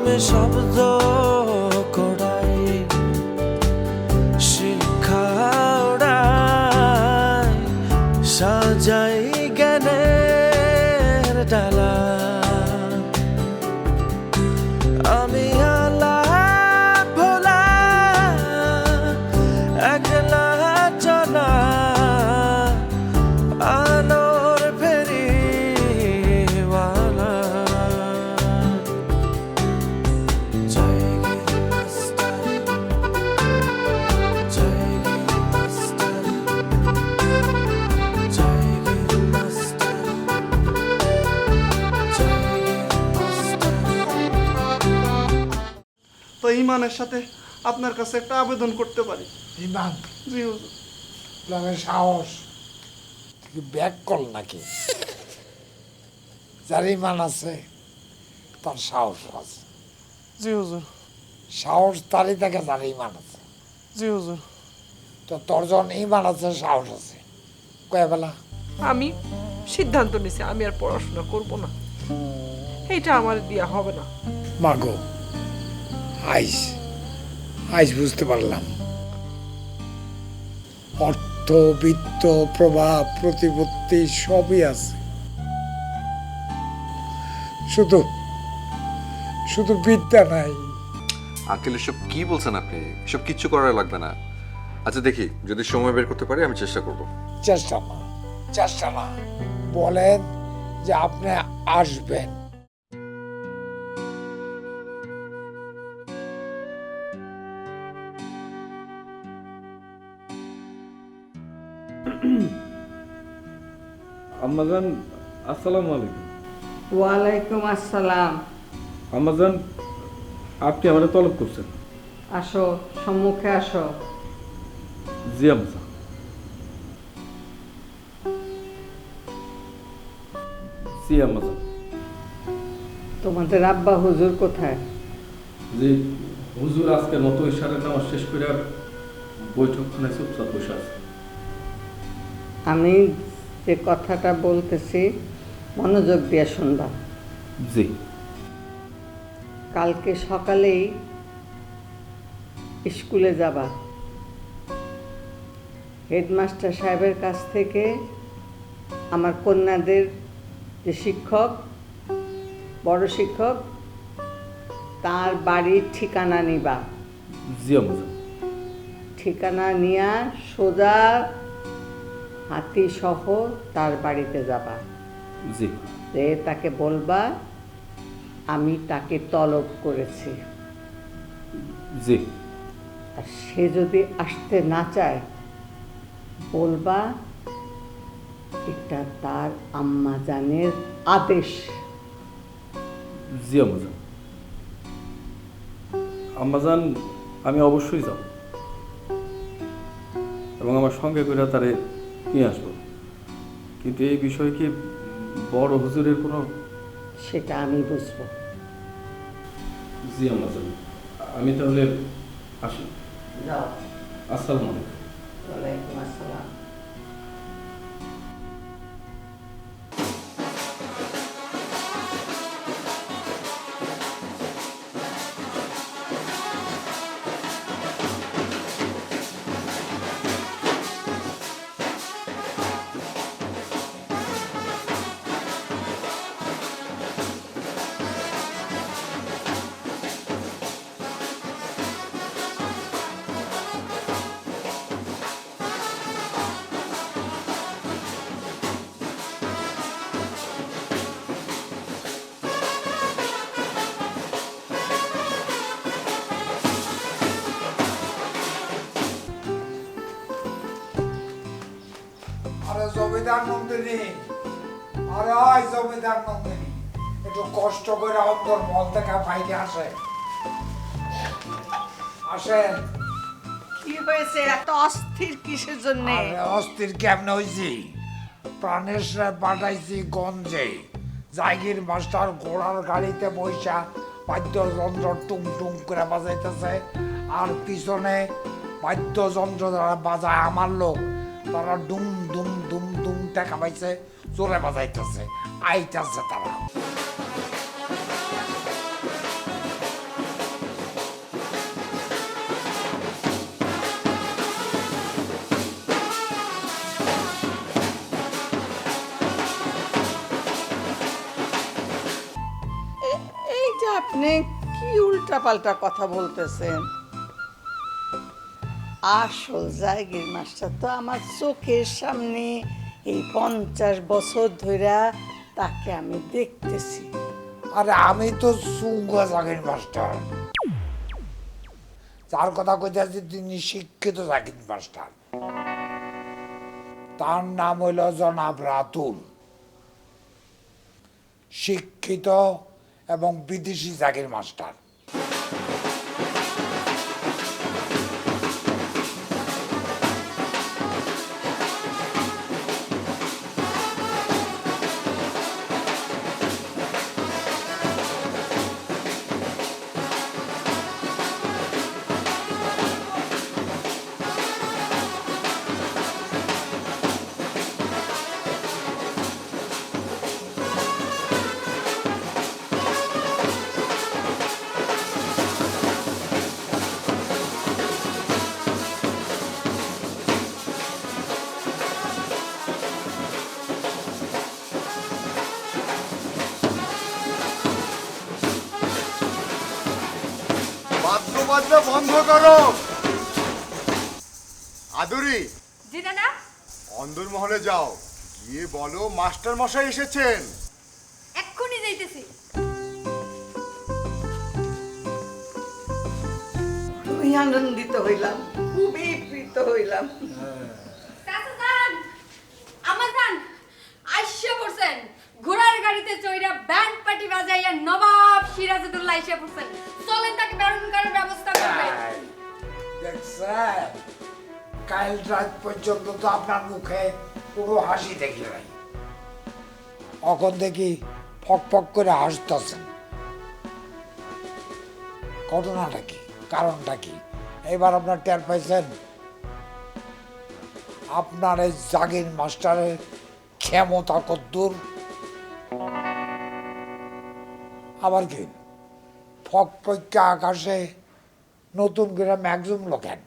আমি শব্দ করাই শিক্ষা ওড়াই সাজাই জ্ঞানের ডালা আমি আলা ভোলা একলা চলা আলোর ফেরিওয়ালা জয়গির মাস্টার জয়গির মাস্টার জয়গির মাস্টার জয়গির মাস্টার। তো ইমানের সাথে আপনার কাছে একটা আবেদন করতে পারি। ইমান জি হুজুর। লাগে সাহস তুই ব্যাক কল নাকি? যার ইমান আছে তার সাহস আছে। জি হুজুর। সাহস তারই থাকে যার ইমান আছে। জি হুজুর। তো তোর যখন ইমান আছে সাহস আছে, কয়ে বেলা আমি সিদ্ধান্ত নিছি আমি আর পড়াশোনা করব না, এইটা আমার দিয়া হবে না। মাগো আইস আইস বুঝতে পারলাম অর্থ বিত্ত প্রভাব প্রতিপত্তি সবই আছে, শুধু শুধু বিদ্যা নাই। আঙ্কেল এসব কি বলছেন আপনি? এসব কিচ্ছু করার লাগবে না। আচ্ছা দেখি যদি সময় বের করতে পারি আমি চেষ্টা করব। চেষ্টা না বলেন যে আপনি আসবেন। আম্মাজান আসসালামু আলাইকুম। ওয়ালাইকুম আসসালাম। আম্মাজান আপনি আমাকে তলব করছেন? আসো, সম্মুখে আসো। জি আম্মাজান। জি আম্মাজান। তোমাদের আব্বা হুজুর কোথায়? জি হুজুর আজকের মতো ইশারের নামাজ শেষ করে বৈঠকখানায় চুপচাপ বসে আছে। আমি যে কথাটা বলতেছি মনোযোগ দিয়ে শুনবা। জি। কালকে সকালেই স্কুলে যাবা। হেডমাস্টার সাহেবের কাছ থেকে আমার কন্যাদের যে শিক্ষক, বড় শিক্ষক, তার বাড়ির ঠিকানা নিবা। জি আম্মাজান। ঠিকানা নিয়া সোজা হাতি সহ তার বাড়িতে যাবা। জি। যে তাকে বলবা আমি তাকে তলব করেছি। জি। আর সে যদি আসতে না চায় বলবা এটা তার আম্মাজানের আদেশ। জি আম্মাজান। আম্মাজান আমি অবশ্যই যাব এবং আমার সঙ্গে করে তারে নিয়ে আসবো, কিন্তু এই বিষয়ে কি বড় হুজুরের কোনো? সেটা আমি বুঝবো। জি আম্মাজান আমি তাহলে আসি। যাও। আসসালামু আলাইকুম। ওয়ালাইকুম আসসালাম। আরে জমিদার নন্দিনী, আরে ওই জমিদার নন্দিনী, একটু কষ্ট করে অন্তর মল থেকে বাইরে আসেন। কি হয়েছে এত অস্থির কিসের জন্য? আরে অস্থির কেমনে হয়েছি? প্রাণেশরা পাঠাইছি গঞ্জে, জাগির মাস্টার ঘোড়ার গাড়িতে বৈশা বাদ্যযন্ত্র টুং টুং করে বাজাইতেছে, আর পিছনে বাদ্যযন্ত্র যারা বাজায় আমার লোক, তারা ডুম ডুম ডুম ডুম টাকা পাইছে, জোরে বাজাইতেছে, আইতাছে তারা। আপনি কি উল্টাপাল্টা কথা বলতেছেন? আসল জায়গির মাস্টার তো আমার চোখের সামনে এই 50 বছর ধইরা তাকে আমি দেখতেছি। আরে আমি তো সুঙ্গ জাগির মাস্টার, যার কথা কইতেছি তিনি শিক্ষিত জাগির মাস্টার। তার নাম হইল জনাব রাতুল, শিক্ষিত এবং বিদেশি জাগির মাস্টার। বাদ্য বন্ধ করো। আদুরি, জি দাদা। অন্দরমহলে যাও, গিয়ে বলো মাস্টার মশাই এসেছেন। এক্ষুনি যাইতেছি। খুবই আনন্দিত হইলাম, খুবই প্রীত হইলাম। চাচা যান, আমার যান আইসা পড়ছেন। ঘোড়ার গাড়িতে চইরা ব্যান্ড পার্টি বাজাইয়া নবাব সিরাজউদ্দৌলা আইসা পড়ছেন। চলেন তাকে বেরোন করার ব্যবস্থা করবেন। দেখছেন, কাল রাত পর্যন্ত তো আপনার মুখে পুরো হাসি দেখি নাই, এখন দেখি ফক ফক করে হাসতেছেন। ঘটনাটা কি, কারণটা কি এবার আপনার টের পাইছেন? আপনার এই জাগির মাস্টারের ক্ষমতা কদ্দূর। আবার কি ফক ফক্কা আকাশে নতুন করে ম্যাগজুম লোকেন।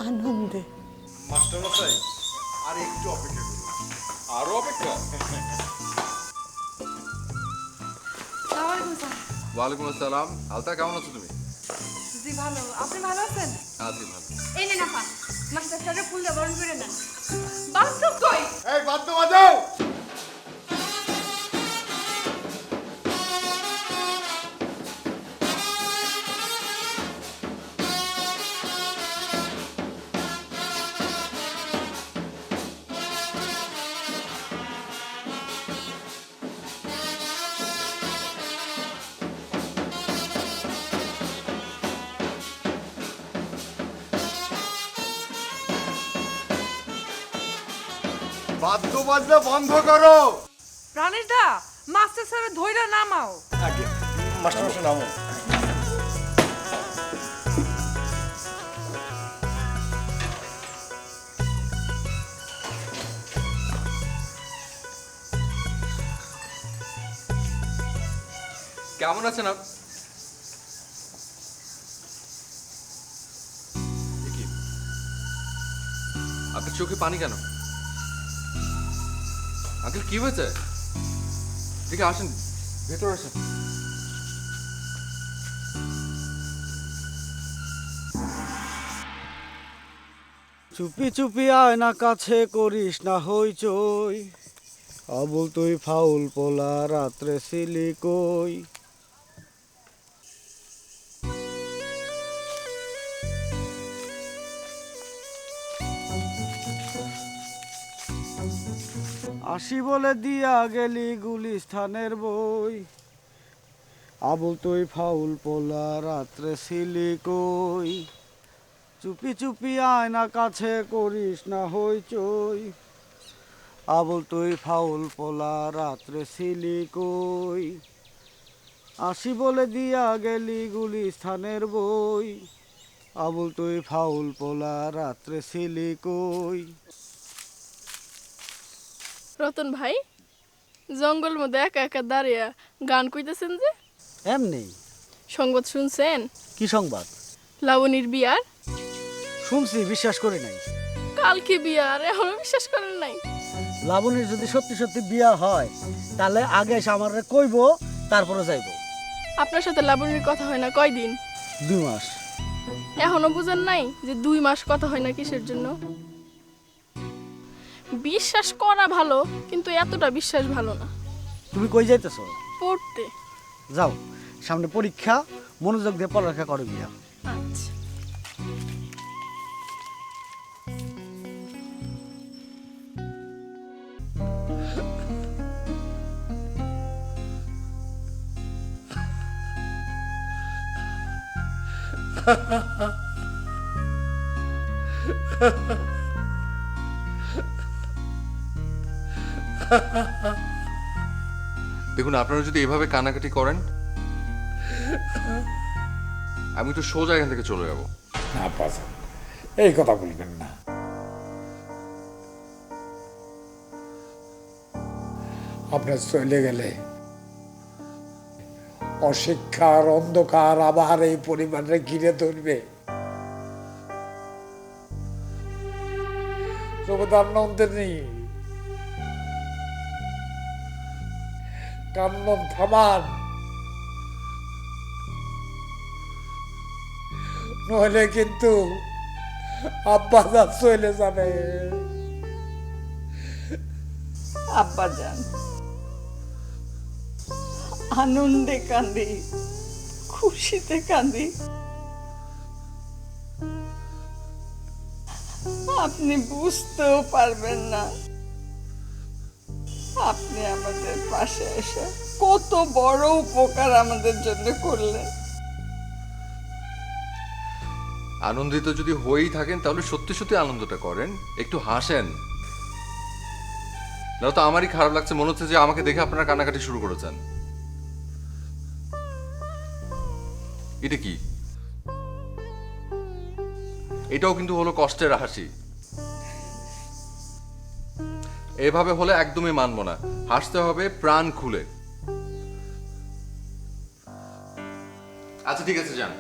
আনন্দে। মাস্টার মশাই আর একটু অপেক্ষা করুন। আরো অপেক্ষা? ওয়ালাইকুম আসসালাম। আলতা, কেমন আছো তুমি? জি ভালো, আপনি ভালো আছেন? আছি ভালো। এই নেন আপা, মাস্টার সাহেবের ফুল দিয়ে বরণ করে নেন। বাস্তব কই? এই বাদ্য বাজাও। বাদ্য বাজনা বন্ধ করো। প্রাণেশ দা, মাস্টার সাহেব ধইরা নামাও। মাস্টার মশাই নামো। কেমন আছেন আপনি? আপনার চোখে পানি কেন? আঙ্কেল কি হয়েছে? দেখে আসেন, ভেতর আসেন। চুপি চুপি আয় না কাছে, করিস না হইচই, আবুল তুই ফাউল পোলা রাত্রে ছিলি কই। আসি বলে দিয়া গেলি গুলিস্থানের বই, আবুল তুই ফাউল পোলা রাত্রে ছিলি কই। চুপি চুপি আয় না কাছে, করিস না হইচই, আবুল তুই ফাউল পোলা রাত্রে ছিলি কই। আসি বলে দিয়া গেলি গুলিস্থানের বই, আবুল তুই ফাউল পোলা রাত্রে ছিলি কই। রতন ভাই, জঙ্গল মধ্যে একা একা দাঁড়িয়ে গান কইতেছেন যে? এমনি। সংবাদ শুনছেন? কি সংবাদ? লাবণীর বিয়ার। শুনছি, বিশ্বাস করি নাই। কালকে বিয়ার, এখনো বিশ্বাস করেন নাই? লাবণীর যদি সত্যি সত্যি বিয়া হয় তাহলে আগে এসে আমারে কইব, তারপরে যাইব। আপনার সাথে লাবণীর কথা হয় না কয়দিন? 2 মাস। এখনো বুঝেন নাই যে 2 মাস কথা হয় না কিসের জন্য? বিশ্বাস করা ভালো, কিন্তু এতটা বিশ্বাস ভালো না। তুমি কই যাইতেছো? পড়তে। যাও, সামনে পরীক্ষা, মনোযোগ দিয়ে পড়ালেখা করো গিয়া। আচ্ছা। দেখুন, আপনারা যদি এভাবে কানাকাটি করেন আমি তো সোজা এখান থেকে চলে যাবো। না বাজান, এই কথা বলবেন না। আপনার চলে গেলে অশিক্ষার অন্ধকার আবার এই পরিবারে ঘিরে ধরবে। জগদার নন্দিনী, কান্নন থামান, নইলে কিন্তু আব্বাজা চলে যাবে। আব্বাজান, আনন্দে কান্দি, খুশিতে কান্দি। আপনি বুঝতেও পারবেন না আপনি আমাদের পাশে এসে কত বড় উপকার আমাদের জন্য করলেন। আনন্দিত যদি হয়েই থাকেন তাহলে সত্যি সত্যি আনন্দটা করেন, একটু হাসেন। না তো আমারই খারাপ লাগছে, মনে হচ্ছে যে আমাকে দেখে আপনারা কান্নাকাটি শুরু করেছেন। এটা কি? এটাও কিন্তু হলো কষ্টের হাসি। এভাবে হলে একদমই মানবো না, হাসতে হবে প্রাণ খুলে। আচ্ছা ঠিক আছে, যান।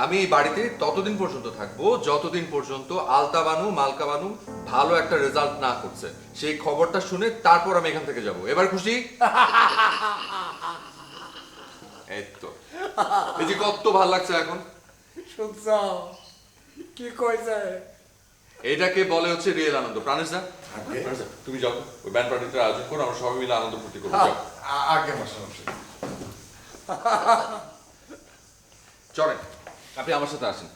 আমি এই বাড়িতে ততদিন পর্যন্ত থাকবো যতদিন পর্যন্ত আলতা বানু মালকা বানু ভালো একটা রেজাল্ট না করছে। সেই খবরটা শুনে তারপর আমি এখান থেকে যাব। এবার খুশি? এই তো, এই যে কত ভালো লাগছে এখন। শুনছ কি কইছে? এটাকে বলে হচ্ছে রিয়েল আনন্দ। প্রাণেশ দা, তুমি যাও, ওই ব্যান্ড পার্টিটার আয়োজন করো, আমরা সবাই মিলে আনন্দ ফুর্তি করবো। যাও। আগে মাস্টার। চলেন, আপনি আমার সাথে আসেন।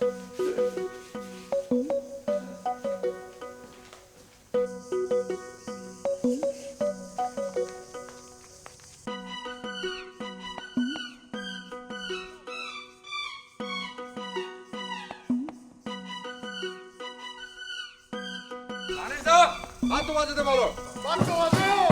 বাদ্য বাজাতে বলো। বাদ্য বাজাও।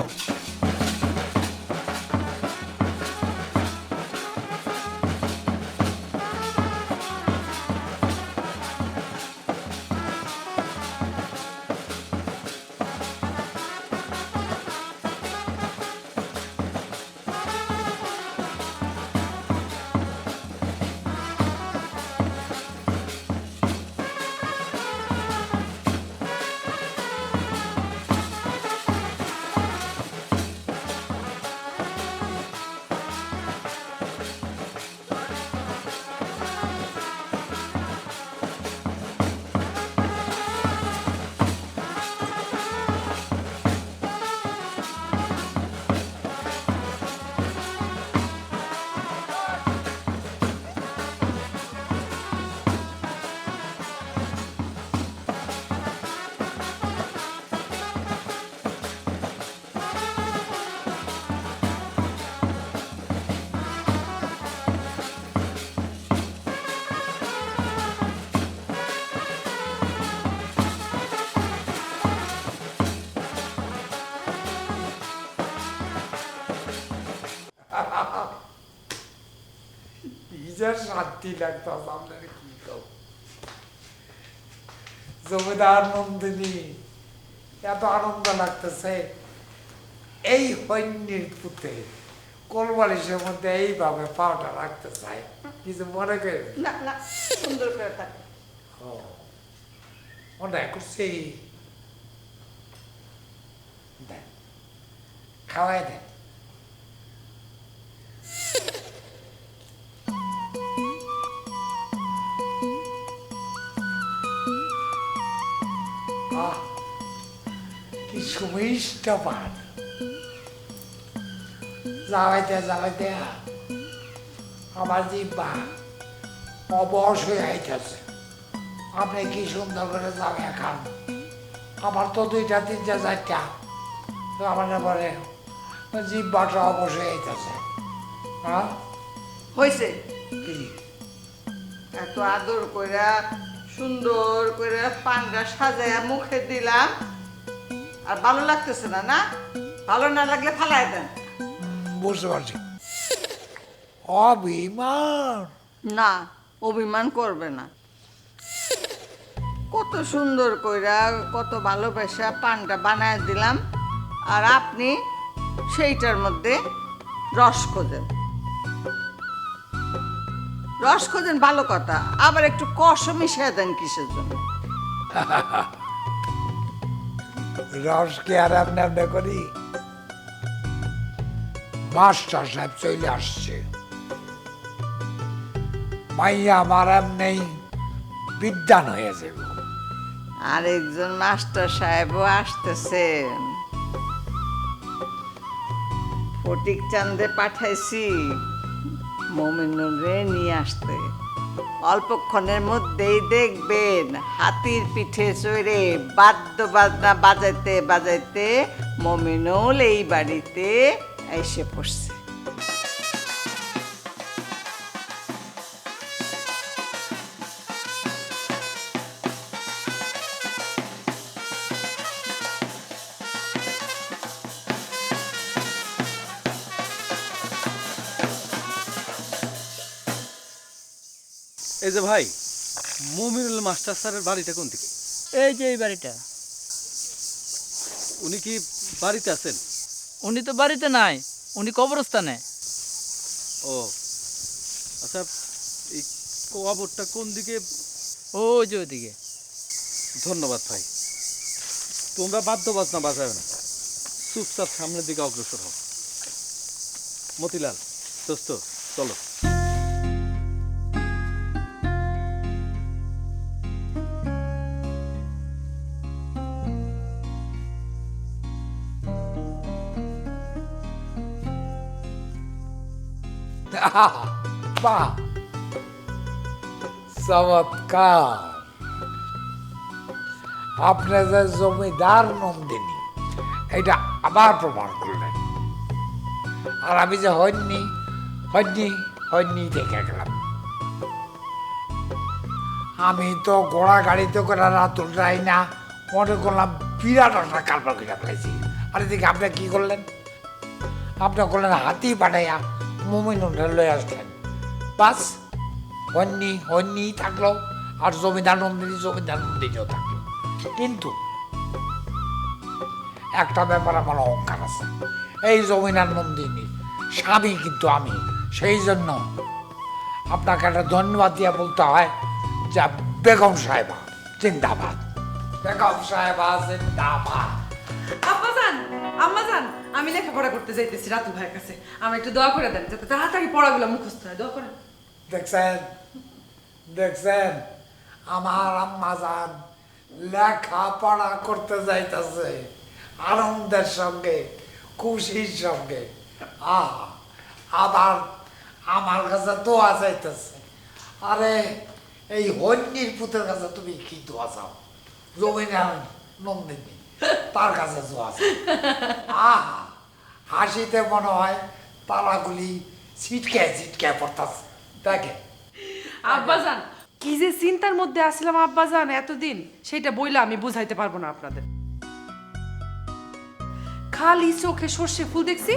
শান্তি লাগতো আপনার, কি কব। জমিদার নন্দিনী, এত আনন্দ লাগতেছে এই হন্যের পুঁতে কোলবালিশের মধ্যে এইভাবে পাওটা রাখতে চাই। কিছু মনে করে না না, সুন্দর করে থাকে। মনে করছি দেন, খাওয়াই দেন। আহ, কি সুমিষ্ট পান। জ্বালাইতে জ্বালাইতে আমার জিব্বা অবশ হয়ে আইতেছে। আপনি কি সুন্দর করে জ্বালিয়ে খান। আমার তো 2টা 3টা 4টা, তো আমার পরে জিব্বাটা অবশ হয়ে আইতেছে। হ্যাঁ হয়েছে কি এত আদর কইরা সুন্দর করে পান্ডা সাজায়া মুখে দিলাম, আর ভালো লাগতেছে না? না ভালো না লাগলে ফালাই দেন। বুঝতে পারছি। অভিমান না, অভিমান করবে না। কত সুন্দর কইরা কত ভালোবাসা পানটা বানায় দিলাম, আর আপনি সেইটার মধ্যে রস খোঁজেন। রস খোঁজেন ভালো কথা, আবার একটু কষ মিশিয়ে দেন কিসের জন্য? রস কি আর আপনি করি? মাস্টার সাহেব চলে আসছে, মাইয়া আমার এমনি বিদ্যান হয়ে যাবে। আরেকজন মাস্টার সাহেবও আসতেছেন। ফটিক চান্দে পাঠাইছি মমিনুরে নিয়ে আসতে। অল্পক্ষণের মধ্যেই দেখবেন হাতির পিঠে চড়ে বাদ্য বাজনা বাজাইতে বাজাইতে মমিনুল এই বাড়িতে এসে পড়ছে। এই যে ভাই, মমিনুল মাস্টার স্যারের বাড়িটা কোন দিকে? এই যে এই বাড়িটা। উনি কি বাড়িতে আছেন? উনি তো বাড়িতে নাই, উনি কবরস্থানে। ও আচ্ছা, এই কবরটা কোন দিকে? ও যে ওইদিকে। ধন্যবাদ ভাই। তোমরা বাদ্য বাজনা বাজাবে না, চুপচাপ সামনের দিকে অগ্রসর হও। মতিলাল দোস্ত, চলো। বাহ, চমৎকার। আপনি যে জমিদার নন্দিনী, এটা আবার প্রমাণ করলেন। আর আমি যে হয়নি হয়নি হয়নি দেখে গেলাম। আমি তো ঘোড়া গাড়িতে করে রাতুল যাই না, মনে করলাম বিরাট একটা কারবার করে ফেলেছি। আর এদিকে আপনি কি করলেন? আপনি করলেন হাতি পাঠাইয়া মমিনুলরে লয়ে আসলেন। বাস, হন্যি হন্যি থাকলো, আর জমিদার নন্দিনীও থাকলো। কিন্তু একটা ব্যাপার আমার অহংকার আছে। এই জমিদার নন্দিনীর স্বামী কিন্তু আমি। সেই জন্য আপনাকে একটা ধন্যবাদ দিয়ে বলতে হয় যে বেগম সাহেবা জিন্দাবাদ, বেগম সাহেবা জিন্দাবাদ। আব্বাজান, আম্মাজান, আমি লেখাপড়া করতে যাইতেছি রাতুল ভাইয়ের কাছে। আমি একটু দোয়া করে দেন যাতে তাড়াতাড়ি পড়াগুলো মুখস্থ হয়। দোয়া করেন। দেখছেন দেখছেন, আমার আম্মাজান লেখাপড়া করতে যাইতেছে আনন্দের সঙ্গে, খুশির সঙ্গে। আবার আমার কাছে দোয়া চাইতেছে। আরে এই হন্যির পুতের কাছে তুমি কি দোয়া চাও? জমিদার নন্দিনী, তার কাছে দোয়া চাও। হাসিতে মনে হয় তারাগুলি ছিটকে পড়তেছে। দেখে আব্বাজান, কি যে চিন্তার মধ্যে আসছিলাম আব্বাজান এতদিন, সেটা বইলে আমি বুঝাইতে পারবো না আপনাদের। খালি চোখে সর্ষে ফুল দেখছি,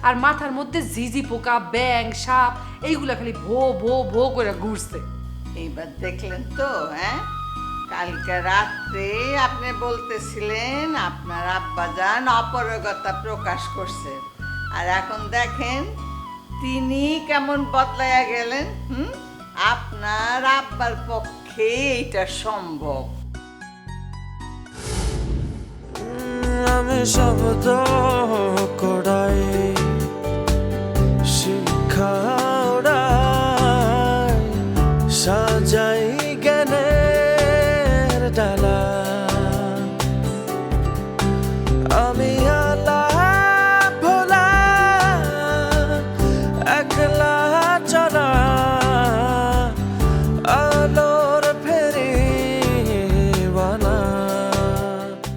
আর মাথার মধ্যে ঝিঝি পোকা, ব্যাং, সাপ এইগুলা খালি ভো ভো ভো করে ঘুরছে। এইবার দেখলেন তো? হ্যাঁ, কালকে রাত্রে আপনি বলতেছিলেন আপনার আব্বাজান অপারগতা প্রকাশ করছেন, আর এখন দেখেন তিনি কেমন বদলাইয়া গেলেন। আপনার আব্বার পক্ষে এইটা সম্ভব। আমি শব্দ